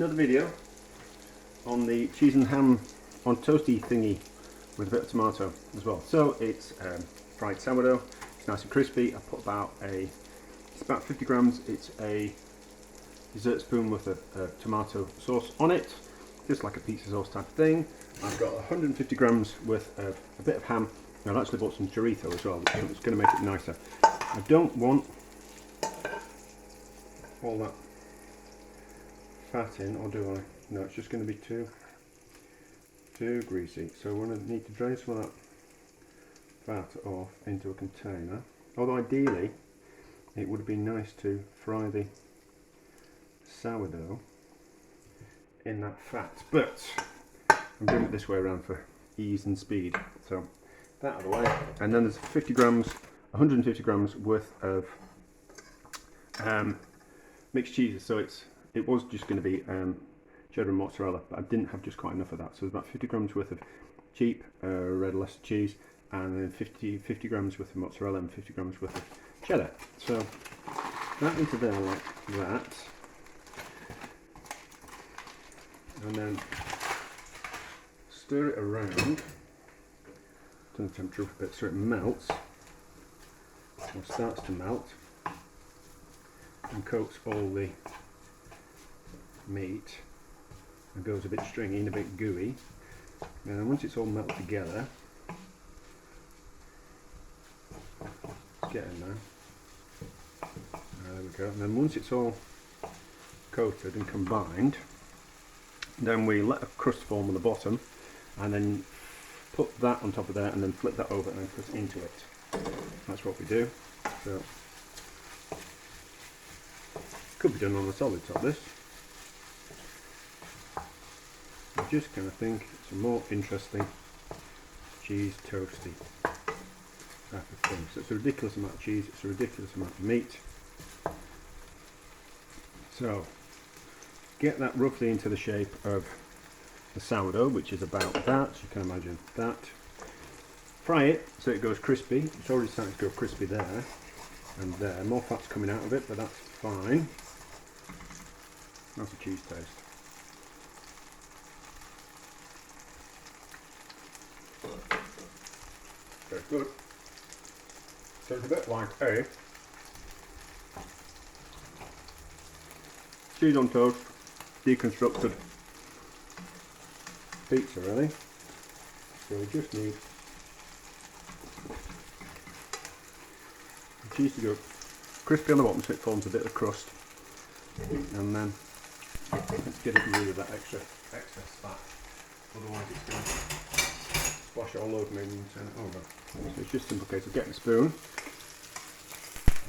another video on the cheese and ham on toasty thingy with a bit of tomato as well. So it's fried sourdough. It's nice and crispy. I put it's about 50 grams. It's a dessert spoon worth of tomato sauce on it, just like a pizza sauce type of thing. I've got 150 grams worth of a bit of ham. I've actually bought some chorizo as well, which is going to make it nicer. I don't want all that fat in, or do I? No, it's just going to be too greasy. So we're going to need to drain some of that fat off into a container. Although ideally, it would be nice to fry the sourdough in that fat, but I'm doing it this way around for ease and speed. So that out of the way, and then there's 50 grams, 150 grams worth of mixed cheeses. So it was just going to be cheddar and mozzarella, but I didn't have just quite enough of that. So there's about 50 grams worth of cheap red Leicester cheese, and then 50 grams worth of mozzarella and 50 grams worth of cheddar. So that into there like that, and then stir it around, turn the temperature up a bit so it melts, or starts to melt, and coats all the meat and goes a bit stringy and a bit gooey. And then once it's all melted together, let's get in there. There we go. And then once it's all coated and combined, then we let a crust form on the bottom, and then put that on top of there, and then flip that over and then put it into it. That's what we do. So could be done on a solid top, this. I just kind of think it's a more interesting cheese toasty type of thing. So it's a ridiculous amount of cheese, it's a ridiculous amount of meat. So get that roughly into the shape of the sourdough, which is about that, so you can imagine that. Fry it so it goes crispy. It's already starting to go crispy there and there. More fat's coming out of it, but that's fine. That's a cheese taste. Very good. So it's a bit like a cheese on toast, deconstructed pizza really. So we just need the cheese to go crispy on the bottom so it forms a bit of crust, and then let's get it rid of that excess fat, otherwise it's going to splash it all over me and turn it over. So it's just a simple case of getting a spoon,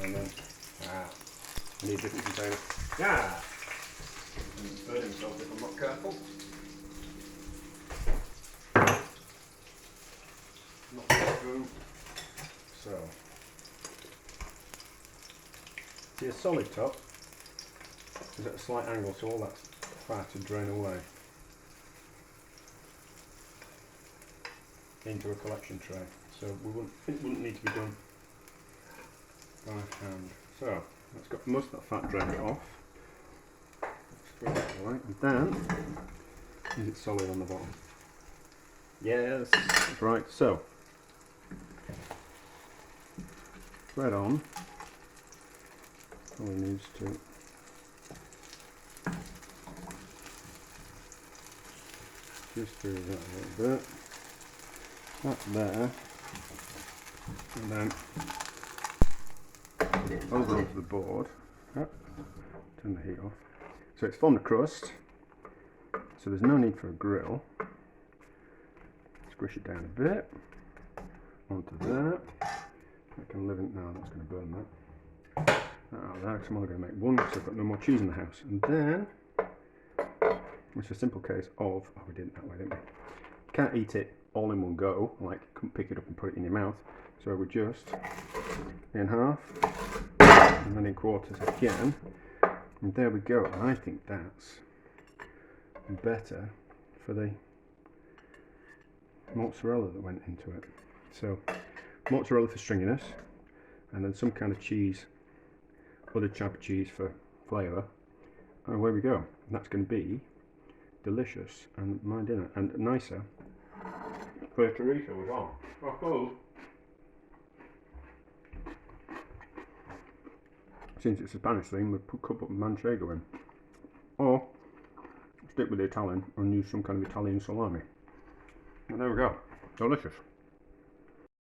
and then I need a different container. It's burning himself if I'm not careful. Not the spoon. So your solid top is at a slight angle, so all that fat would drain away into a collection tray. So it wouldn't need to be done by hand. So let's got most of that fat drained off. Let's throw that away, and then is it solid on the bottom? Yes, that's right. So thread on. Probably needs to just do that a little bit. That there, and then over onto the board. Turn the heat off. So it's formed a crust, so there's no need for a grill. Squish it down a bit onto there. I can live in. No, that's going to burn that. Out of there, because I'm only going to make one because I've got no more cheese in the house. And then it's a simple case of, we did it that way, didn't we? Can't eat it all in one go, like you couldn't pick it up and put it in your mouth. So we just in half and then in quarters again. And there we go. I think that's better for the mozzarella that went into it. So mozzarella for stringiness, and then some kind of cheese, other type of cheese for flavour, away we go. That's going to be delicious and my dinner, and nicer for the chorizo as well. I suppose, since it's a Spanish thing, we could put manchego in, or stick with the Italian and use some kind of Italian salami. And there we go, delicious.